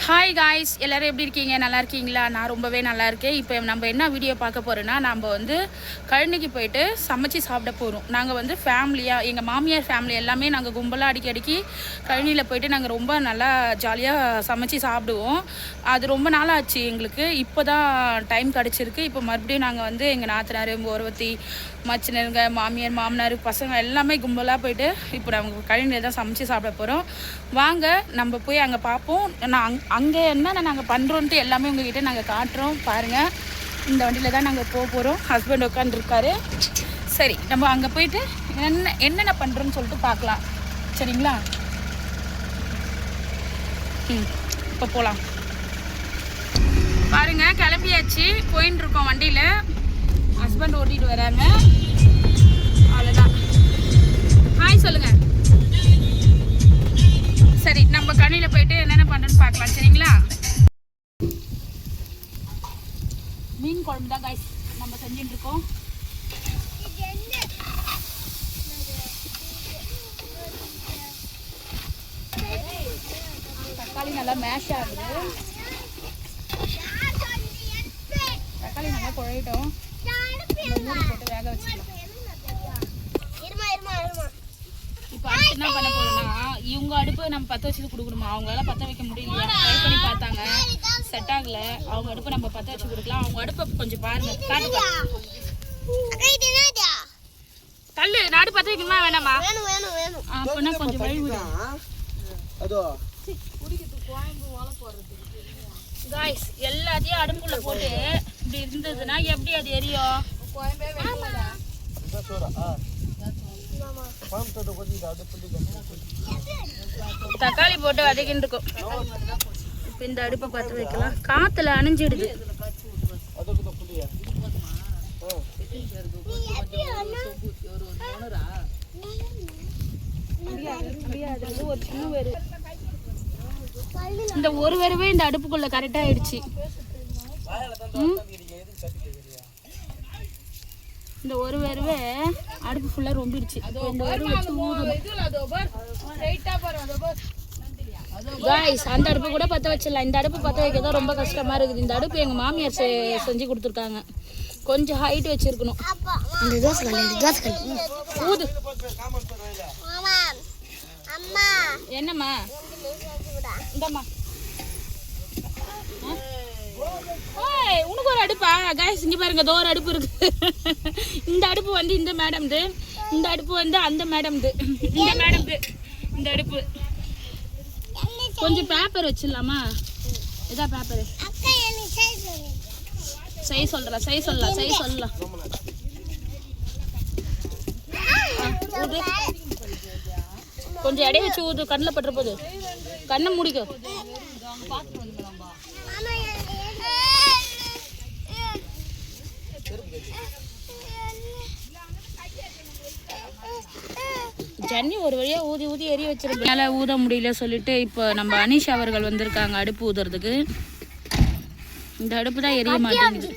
Hi guys, எல்லோரும் எப்படி இருக்கீங்க? நல்லா இருக்கீங்களா? நான் ரொம்பவே நல்லா இருக்கேன். இப்போ நம்ம என்ன வீடியோ பார்க்க போகிறோன்னா, நம்ம வந்து கழனிக்கு போயிட்டு சமைச்சு சாப்பிட போகிறோம். நாங்கள் வந்து ஃபேமிலியாக, எங்கள் மாமியார் ஃபேமிலி எல்லாமே நாங்கள் கும்பலாக அடிக்கடிக்கு கழனியில் போயிட்டு நாங்கள் ரொம்ப நல்லா ஜாலியாக சமைச்சு சாப்பிடுவோம். அது ரொம்ப நாள் ஆச்சு எங்களுக்கு. இப்போ தான் டைம் கிடச்சிருக்கு. இப்போ மறுபடியும் நாங்கள் வந்து எங்கள் நாத்தனார், ஒருவத்தி, மச்சினருங்க, மாமியார், மாமனார், பசங்க எல்லாமே கும்பலாக போயிட்டு இப்போ நாங்கள் கழனியில் தான் சமைச்சு சாப்பிட போகிறோம். வாங்க நம்ம போய் அங்கே பார்ப்போம். நான் அங்கே என்னென்ன நாங்கள் பண்ணுறோன்ட்டு எல்லாமே உங்ககிட்ட நாங்கள் காட்டுறோம். பாருங்கள், இந்த வண்டியில் தான் நாங்கள் போக போகிறோம். ஹஸ்பண்ட் உட்காந்துருக்காரு. சரி, நம்ம அங்கே போயிட்டு என்னென்ன பண்ணுறோன்னு சொல்லிட்டு பார்க்கலாம். சரிங்களா? இப்போ போகலாம். பாருங்கள், கிளம்பியாச்சு, போயின்னு இருக்கோம் வண்டியில். ஹஸ்பண்ட் ஓட்டிகிட்டு வராங்க. அவ்வளோதான். ஹாய் சொல்லுங்கள். சரி, நம்ம கண்ணியில் போயிட்டு என்னென்ன பண்ணுறோன்னு பார்க்கலாம். சரிங்களா? மீன் குழம்பு தான் காய்ஸ் நம்ம செஞ்சுட்டு இருக்கோம். தக்காளி நல்லா மேஷ் ஆகுது. தக்காளி நல்லா குழையிட்டோம். மூடி போட்டு வேக வச்சுக்கலாம். இப்போ அடுத்து என்ன பண்ண போறோம்னா, இவங்க அடுப்பு நம்ம பற்ற வச்சு கொடுக்கணுமா? அவங்களால பற்ற வைக்க முடியலையா? ட்ரை பண்ணி பார்த்தாங்க, செட் ஆகல. அவங்க அடுப்பு நம்ம பற்ற வச்சு கொடுக்கலாம். அவங்க அடுப்பை கொஞ்சம் பாருங்க, காட்டுப்பா. கல்லு நாடு பற்ற வைக்கணுமா வேணாமா? அப்படின்னா கொஞ்சம் வழி விடும். காய்ஸ், எல்லாத்தையும் அடுப்புக்குள்ள போட்டு இப்படி இருந்ததுன்னா எப்படி அது எரியும்? தக்காளி போட்டு வதக்கிட்டு இருக்கும். இப்போ இந்த அடுப்பை பற்ற வைக்கலாம். காத்துல அணைஞ்சிடுது. ஒரு சின்ன வேறு, இந்த ஒரு வேறுவே இந்த அடுப்புக்குள்ள கரெக்டா ஆயிடுச்சு. இந்த ஒரு வேறுவே அடுப்பு ஃபுல்லா ரொம்பிடுச்சு. இந்த வேறு வச்சு காய்ஸ், அந்த அடுப்பு கூட பற்ற வச்சிடலாம். இந்த அடுப்பு பற்ற வைக்க தான் ரொம்ப கஷ்டமா இருக்குது. இந்த அடுப்பு எங்க மாமியார் செஞ்சு கொடுத்துருக்காங்க. கொஞ்சம் ஹைட் வச்சிருக்கணும். ஊது. என்னம்மா? இந்தம்மா, உனக்கு ஒரு அடுப்பா? காய்ஸ், இங்க பாருங்க, ஒரு அடுப்பு இருக்கு. இந்த அடுப்பு வந்து இந்த மேடம்து, இந்த அடுப்பு வந்து அந்த மேடம்து, இந்த மேடம்து. இந்த அடுப்பு கொஞ்சம் பேப்பர் வச்சிடலாமா? இதா பேப்பர். செய் சொல்லலாம். கொஞ்சம் இடைய வச்சு ஊது. கண்ணில் பட்டுற போது கண்ணை மூடிக்கோ. ஜன்னி ஒரு வழியா ஊதி ஊதி எரிய வச்சிருக்கு. மேலே ஊத முடியல சொல்லிட்டு இப்போ நம்ம அனிஷா அவர்கள் வந்திருக்காங்க அடுப்பு ஊதுறதுக்கு. இந்த அடுப்பு தான் எரிய மாட்டேங்குது.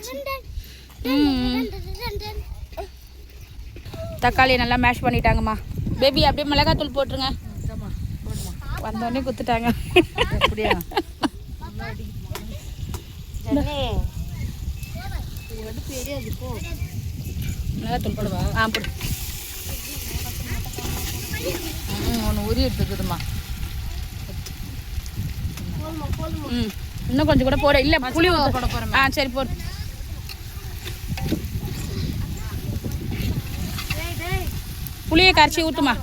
தக்காளி நல்லா மேஷ் பண்ணிட்டாங்கம்மா. பேபி அப்படியே மிளகாத்தூள் போட்டுருங்க. வந்தோடனே குத்துட்டாங்க. மிளகாத்தூள் போடுவா? போடு. ஒன்று உரி எடுத்துக்குதுமா. இன்னும் கொஞ்சம் கூட போட. இல்லை, புளி போட போகிறேன். சரி போடு. புளியை கரைச்சி ஊற்றுமா.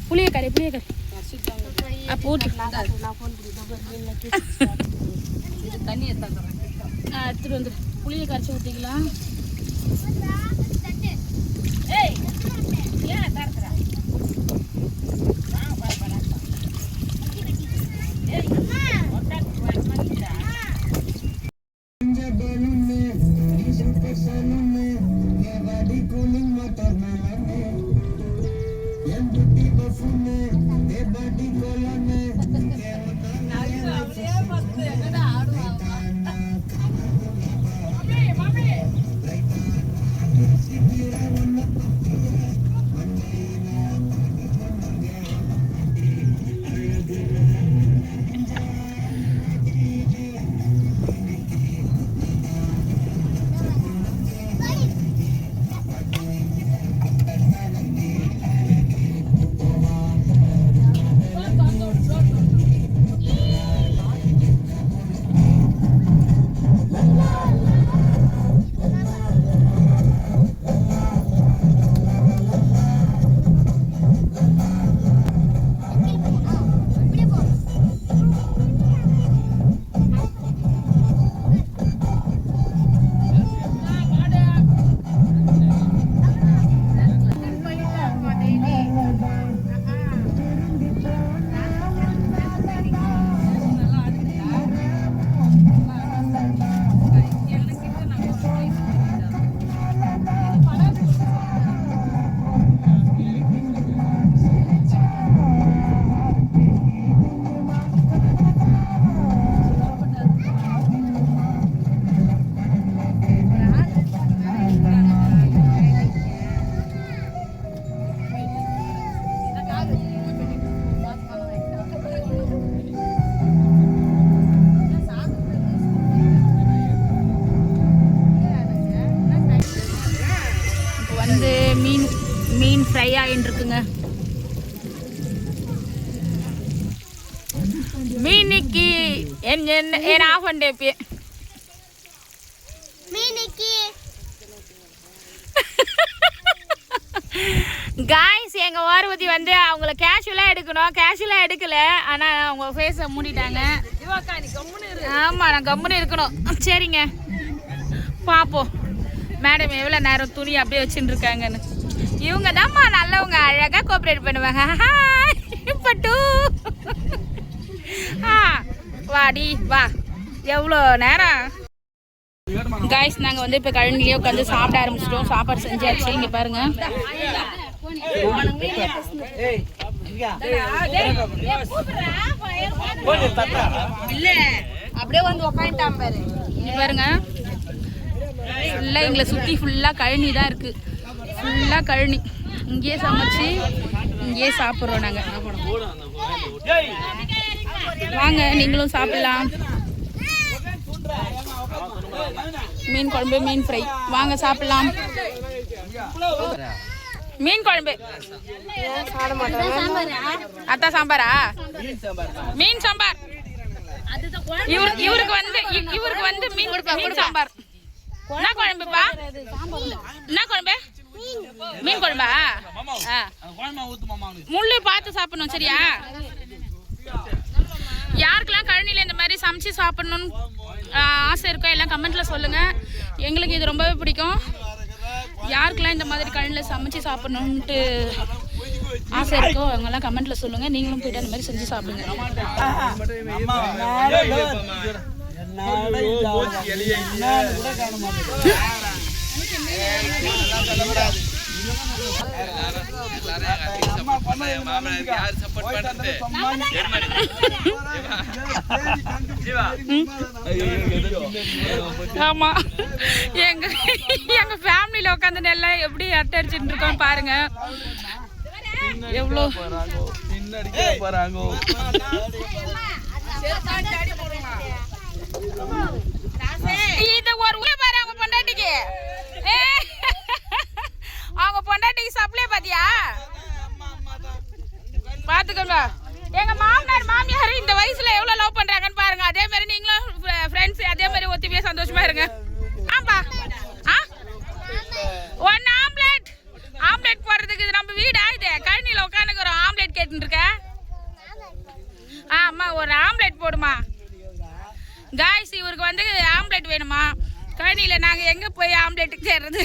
புளியை கறி அப்போ ஊற்றி தண்ணி எடுத்துட்டு வந்து புளியை கரைச்சி ஊற்றிக்கலாம். மீன் ஃப்ரை ஆகிட்டு இருக்குங்க. மீனிக்கு என்ன ஆஃப் பண்ணிட்டே மீனிக்கு காய்ஸ் எங்க ஓரவதி வந்து அவங்கள கேஷுவலா எடுக்கணும், கேஷுவலா எடுக்கல. ஆனா அவங்க ஃபேஸை மூடிட்டாங்க. ஆமா நான் கம்முன்னு இருக்கணும். சரிங்க பாப்போம் மேடம் எவ்வளோ நேரம் துணி அப்படியே வச்சுட்டு இருக்காங்கன்னு. இவங்க தான்மா நல்லவங்க, அழகா கோஆப்ரேட் பண்ணுவாங்க. பட்டு வாடி வா. எவ்வளோ நேரம் காய்ஸ் நாங்கள் வந்து இப்போ கழனிலே உட்காந்து சாப்பிட ஆரம்பிச்சிட்டோம். சாப்பாடு செஞ்சாச்சு. இங்கே பாருங்க இல்லை அப்படியே வந்து உட்காந்துட்டான் பாரு. இங்கே பாருங்க ஃபுல்லாக எங்களை சுற்றி ஃபுல்லாக கழனி தான் இருக்குது. ஃபுல்லாக கழனி. இங்கேயே சமைச்சு இங்கேயே சாப்பிட்றோம் நாங்கள். வாங்க நீங்களும் சாப்பிடலாம். மீன் குழம்பு மீன் ஃப்ரை. வாங்க சாப்பிடலாம். மீன் குழம்பு அத்தா சாம்பாரா? மீன் சாம்பார். இவருக்கு வந்து மீன் சாம்பார். என்ன குழம்புப்பா? என்ன குழம்பு? மீன் குழம்பா? முள்ளு பார்த்து சாப்பிடணும் சரியா? யாருக்கெல்லாம் கழனியில் இந்த மாதிரி சமைச்சு சாப்பிடணும்னு ஆசை இருக்கோ எல்லாம் கமெண்ட்டில் சொல்லுங்கள். எங்களுக்கு இது ரொம்பவே பிடிக்கும். யாருக்கெல்லாம் இந்த மாதிரி கழனியில் சமைச்சு சாப்பிடணுன்ட்டு ஆசை இருக்கோ அவங்கெல்லாம் கமெண்ட்டில் சொல்லுங்கள். நீங்களும் போய்ட்டு அந்த மாதிரி செஞ்சு சாப்பிடுங்க. ஆமா எங்க ஃபேமிலியில உட்காந்து எல்லாம் எப்படி அட்டை அடிச்சுட்டு இருக்கோம் பாருங்க. எவ்வளோ இது ஒரு ஊரை பாரு அவங்க பொண்டாட்டிக்கு. அவங்க பொண்டாட்டிக்கு சப்ளை பாத்தியா? பாத்துக்கோங்க. எங்க மாமனார் மாமியார் இந்த வயசுல எவ்வளவு லவ் பண்றாங்கன்னு பாருங்க. அதே மாதிரி நீங்களும் ஃப்ரெண்ட்ஸ் அதே மாதிரி ஒத்திமையா சந்தோஷமா இருங்க. ஆம்பா ஒன்னு ஆம்லெட் போடுறதுக்கு இது நம்ம வீடா? இது கழனியில உட்காந்துக்கிறோம். ஆம்லெட் கேட்டுட்டு இருக்க? அம்மா ஒரு ஆம்லெட் போடுமா காய்ஸ். இவருக்கு வந்து ஆம்லெட் வேணுமா? கழனியில நாங்க எங்க போய் ஆம்லெட்டுக்கு சேர்றது?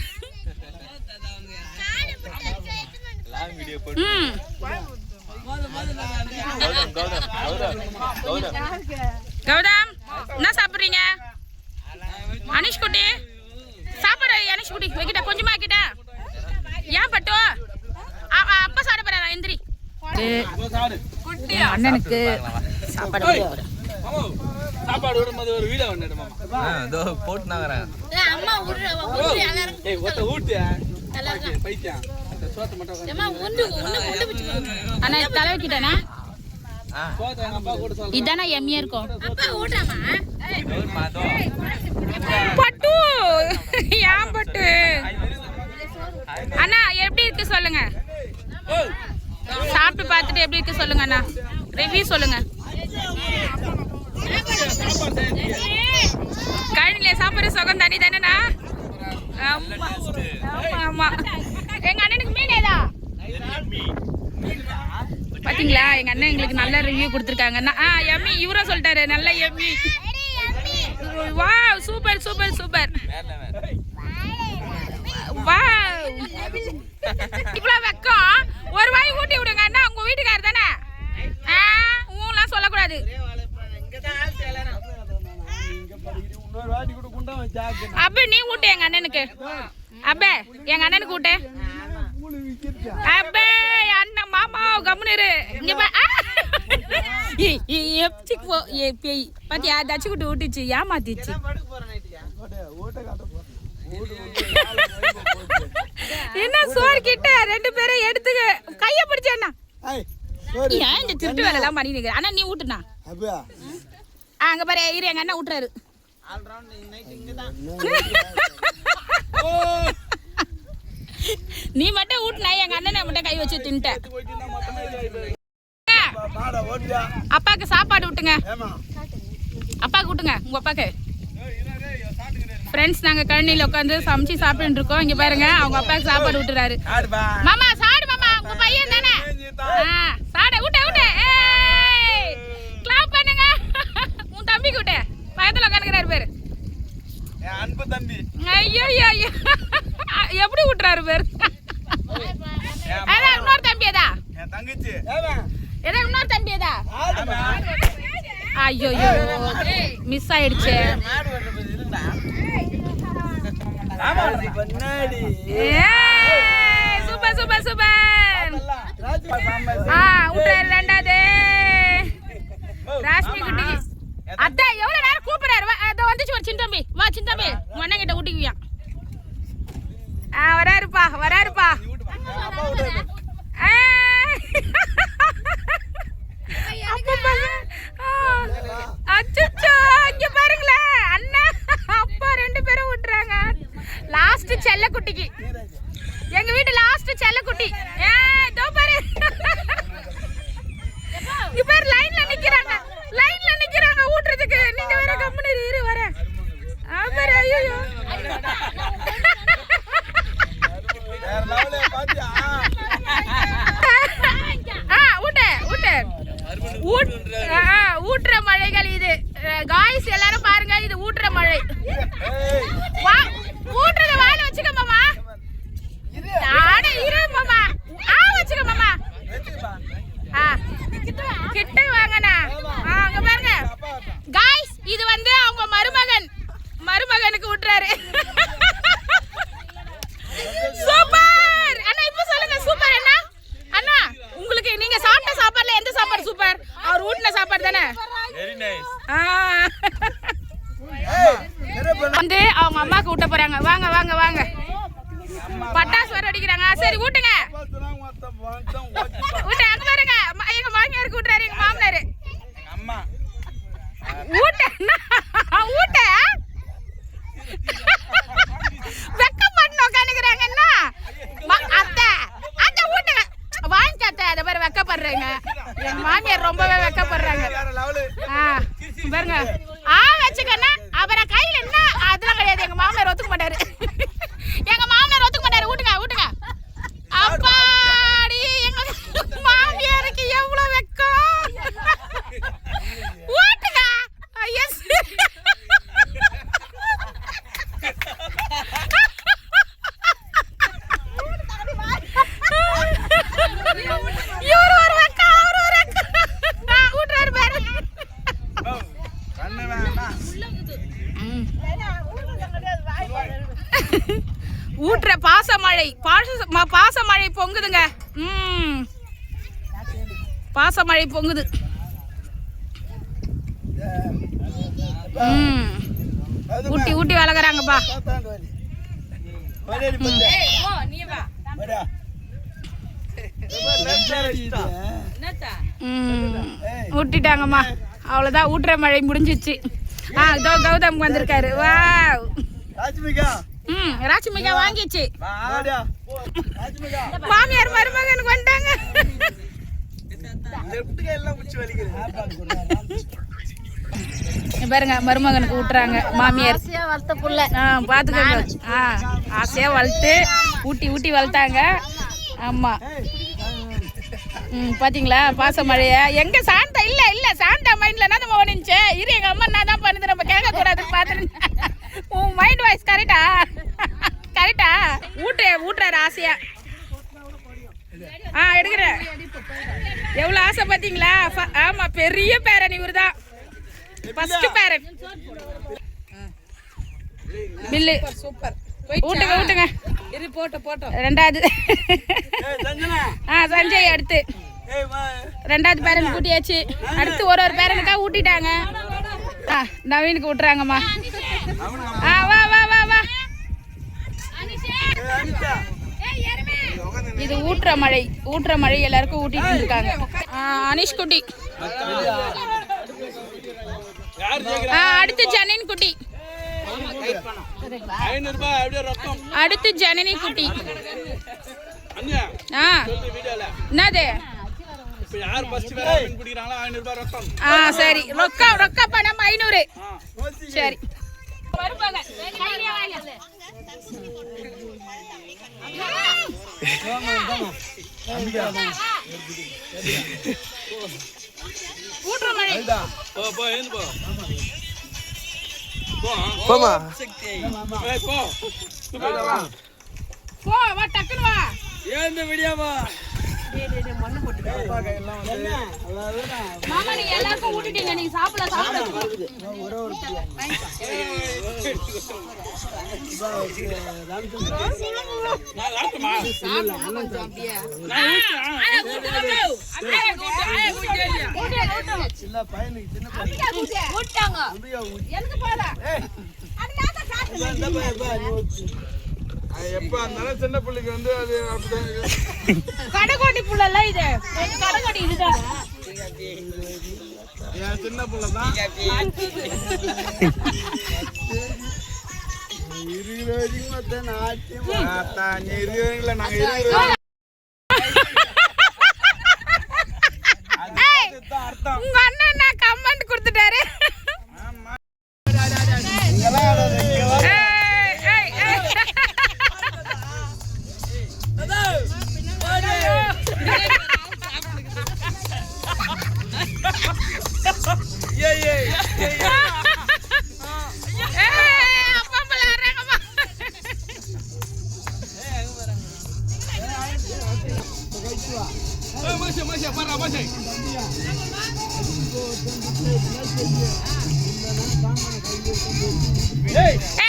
கௌதம் என்ன சாப்பிடுறீங்க? அனிஷ் குட்டி சாப்பாடு. அனிஷ் குட்டி வைக்கிட்ட கொஞ்சமா கிட்ட. ஏன் பட்டு அப்பா சாப்பிட போறாரா? எந்திரி. அண்ணனுக்கு சாப்பாடு சாப்பாடு விடும்போது ஒரு வீடியோ வந்துடுமா? இதோ போட்டு நாங்கறேன். அம்மா ஊட்டு ஊட்டு பைத்தியம். அந்த சோத்து மட்டும் அம்மா உண்டு அண்ணா தலை வைக்கிட்டானா? சோத்து எங்க அப்பா கூட சொல்ல. இதானா எம்மியா இருக்கும். அப்பா ஊட்டாமா? பட்டு ஏன் பட்டு? அண்ணா எப்படி இருக்கு சொல்லுங்க. சாப்பிட்டு பார்த்துட்டு எப்படி இருக்கு சொல்லுங்க அண்ணா. ரிவ்யூ சொல்லுங்க. கழனில சாப்பிட்ற சுகம் தனி தானேண்ணா? ஆமா ஆமா. எங்க அண்ணனுக்கு மீன் ஏதா பாத்தீங்களா? எங்க அண்ணன் எங்களுக்கு நல்ல ரிவ்யூ கொடுத்துருக்காங்க. எம்மி இவரும் சொல்லிட்டாரு நல்ல எம்மி. வா சூப்பர் சூப்பர் சூப்பர். வா இவ்வளவு வெக்கம். ஒரு வாய் ஊட்டி விடுங்க அண்ணா. உங்க வீட்டுக்காரர் தானே? ஊன்லாம் சொல்லக்கூடாது. அப்ப நீ ஊட்டு எங்க அண்ணனுக்கு. அப்ப எங்க அண்ணனுக்கு ஊட்டு. அப்ப அண்ணன் மாமா கம்முனு இங்க பாத்தியா? தச்சு குட்டு ஊட்டிச்சு ஏமாத்திச்சு. என்ன சோறு கிட்ட ரெண்டு பேரும் எடுத்துக்க கைய பிடிச்சேன்னா ஏன் இந்த திருட்டு வேலை எல்லாம் பண்ணிட்டு? ஆனா நீ ஊட்டுனா அங்க பாரு இரு எங்க அண்ணன் ஊட்டுறாரு. நீ மட்டும் ஊட்டினா எங்க அண்ணனை மட்டும் கை வச்சு தின்ட்டேன். அப்பாக்கு சாப்பாடு விட்டுங்க, அப்பாக்கு விட்டுங்க, உங்க அப்பாக்கு. ஃப்ரெண்ட்ஸ் நாங்க கழனியில் உட்காந்து சமைச்சு சாப்பிட்டு இருக்கோம். இங்க பாருங்க அவங்க அப்பாவுக்கு சாப்பாடு விட்டுறாரு. மாமா சாடு மாமா, உங்க பையன் தானே. சாட விட்ட விட்ட கிளாப் பண்ணுங்க. உன் தம்பிக்கு விட்ட பக்கத்துல உட்காந்துக்கிறாரு பேரு அன்பு தம்பி. ஐயோ ஐயோ எப்படி விட்டுறாரு பேரு. அதான் இன்னொரு தம்பியதா தங்கச்சி ஏதா இன்னொரு தம்பியதா. ஐயோ மிஸ் ஆயிடுச்சு. Super super super. விட்டுறாரு ரெண்டாவது ராஷ்மி குட்டி. அத்தை எவ்வளவு நேரம் கூப்பிடுறாரு. வந்துச்சு ஒரு சின்ன தம்பி. வா சின்ன தம்பி, உங்க அண்ணன் கிட்ட ஊட்டிக்குவியா. வராருப்பா வராருப்பா. அச்சோ இங்க பாருங்களேன் அண்ணா அப்பா 2 பேரும் விட்டுறாங்க. லாஸ்ட் செல்லக்குட்டிக்கு, எங்க வீட்டு லாஸ்ட் செல்லக்குட்டி. இதோ பாரு, இங்க பாரு லைன்ல நிக்கிறாங்க, லைன்ல நிக்கிறாங்க ஊட்டுறதுக்கு. நீங்க வேற கம்பெனி இரு வர பாரு. ஐயோ ஊட்டுற மழைகள் இது. காய்ஸ் எல்லாரும் பாருங்க, இது ஊட்டுற மழை. ஊட்டுறத வாயில வச்சுக்க மாமா. இரு மாமா, வச்சுக்க மாமா. கிட்ட வாங்கண்ணா. அங்க பாருங்க காய்ஸ், இது வந்து அவங்க மருமகனுக்கு விட்டுறாரு. சூப்பர் அண்ணா. இப்ப சொல்லுங்க சூப்பர் அண்ணா. அண்ணா உங்களுக்கு நீங்க சாப்பிட்ட சாப்பாடுல எந்த சாப்பாடு சூப்பர்? அவர் ஊட்டின சாப்பாடு தானே. Very nice. வந்து அவங்க அம்மாக்கு ஊட்ட போறாங்க. வாங்க வாங்க வாங்க. பட்டாசு வர அடிக்கிறாங்க. சரி ஊட்டுங்க ஊட்ட. அங்க பாருங்க எங்க மாமியாருக்கு ஊட்டுறாரு எங்க மாமனாரு. ஊட்ட ஊட்ட வெக்க பண்ண உட்காந்துக்கிறாங்கன்னா அத்தை அத்தை ஊட்டுங்க வாங்கி அத்தை. அதை பாரு வெக்கப்படுறாங்க எங்க மாமியார், ரொம்பவே வெக்கப்படுறாங்க. பாருங்க வச்சுக்கன்னா அப்புறம் கையில என்ன அதெல்லாம் கிடையாது. எங்க மாமனார் ஒத்துக்க மாட்டாரு, எங்க மாமனார் ஒத்துக்க மாட்டாரு. ஊட்டுங்க ஊட்டுங்க. அப்பாடி எங்க மாமியாருக்கு எவ்வளவு வெக்கம். ஊட்டுங்க. எஸ் இவரு ஒரு வெக்கம் அவரு ஒரு வெக்கம். ஊட்டுறாரு பாரு. ஊட்டுற பாசமழை பாசமழை பொங்குதுங்க. பாசமழை பொங்குது. ஊட்டி ஊட்டி வளர்க்குறாங்கப்பா. ஊட்டிட்டாங்கம்மா, அவ்வளோதான். ஊட்டுற மழை முடிஞ்சிச்சு. இதோ கௌதம் வந்திருக்காரு. வா ராஜ்மிகா வாங்கிச்சு. மாமியார் மருமகனுக்கு வந்துட்டாங்க. பாருங்க மருமகனுக்கு ஊட்டுறாங்க மாமியார். பாத்துக்கோங்க. ஆசையா வளர்த்து ஊட்டி ஊட்டி வளர்த்தாங்க. ஆமா பாத்தீங்களா பாச மழைய. எங்க சாந்தா இல்ல இல்ல சாந்தா மைண்ட்ல என்ன நம்ம ஓடிச்சு. இரு எங்க அம்மா என்ன தான் பண்ணுது, நம்ம கேட்க கூடாதுன்னு பாத்துருந்தேன். உன் மைண்ட் வாய்ஸ் கரெக்டா கரெக்டா. ஊட்டுறாரு ஆசையா. எடுக்கிறேன். எவ்வளவு ஆசை பாத்தீங்களா. ஆமா பெரிய பேரன் இவரு தான், ஃபர்ஸ்ட் பேரன். பில்லு சூப்பர். ஊட்டுங்க ஊட்டுங்க. இது போட்டோ ரெண்டாவது. சஞ்சய் அடுத்து ரெண்டாவது பேரன் ஊட்டியாச்சு. அடுத்து ஒரு பேரனுக்கா ஊட்டிட்டாங்க. நவீனுக்கு விட்டுறாங்கம்மா. வா வா வா வா. இது ஊட்டுற மழை எல்லாருக்கும் ஊட்டிட்டு இருக்காங்க. அனிஷ் குட்டி. அடுத்து ஜனனி குட்டி. அடுத்து ஜனனி குட்டி. அண்ணா ஆ சொல்லு வீடியோல என்னது இப்ப யார் ஃபர்ஸ்ட் வேற மீன் பிடிக்கறாங்களோ 500 ரூபாய் ரொக்கம். சரி ரொக்க பணம் 500 சரி வருவாங்க கையிலே வாங்க ஊட்ற மணி போ ஏந்து போ போ போமா ஏய் போ போ வா டக்குனு வா ஏந்து விடியாமா மாமா நீங்க எல்லாருக்கும் ஊட்டிட்டீங்க நீங்க சாப்பிட நான் லாட்டுமா எப்ப அந்த சின்ன பிள்ளைக்கு வந்து அது அப்படிதான் கடைக்கோட்டி புள்ளல இது கடைக்கோட்டி இதுதான் என் சின்ன பிள்ளை தான் உங்க அண்ணன் நான் கமெண்ட் கொடுத்துட்டாரு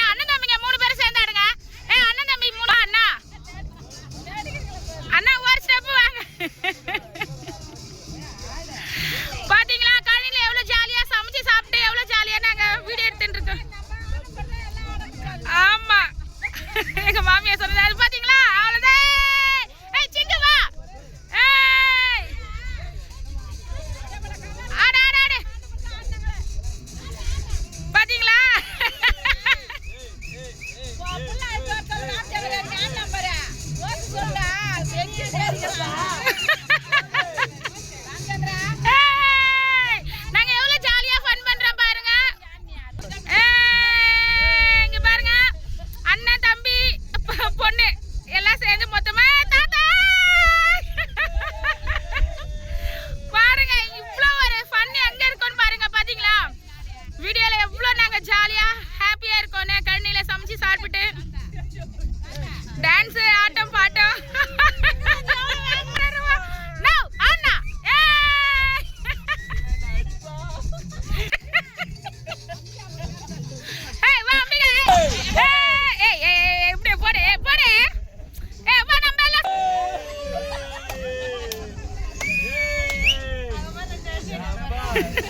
அண்ணன் தம்பிங்க 3 பேரும் சேர்ந்தாடுங்க அண்ணன் தம்பி 3 அண்ணா அண்ணா ஒரு ஸ்டெப் வாங்க பாத்தீங்களா காலையில எவ்வளவு ஜாலியா சமைச்சு சாப்பிட்டு எவ்வளவு ஜாலியா நாங்க வீடியோ எடுத்துட்டு இருக்கோம் ஆமா எங்க மாமியா சொன்னது அது பாத்தீங்களா அவ்வளவுதான் ஏய் சிங்க வா ஏய் ஆட பாத்தீங்களா நாங்க எவ்வளவு ஜாலியா ஃபன் பண்றோம் பாருங்க இங்க பாருங்க அண்ணன் தம்பி பொண்ணு எல்லாம் சேர்ந்து மொத்தமா தாத்தா பாருங்க இவ்ளோ ஒரு ஃபன் எங்க இருக்குன்னு பாருங்க பாத்தீங்களா வீடியோல எவ்வளவு நாங்க ஜாலியா ஹாப்பியா இருக்கோம்னு கண்ணில சமைச்சு சாப்பிட்டு டான்ஸ் ஆட்டம் பாட்டம் போடு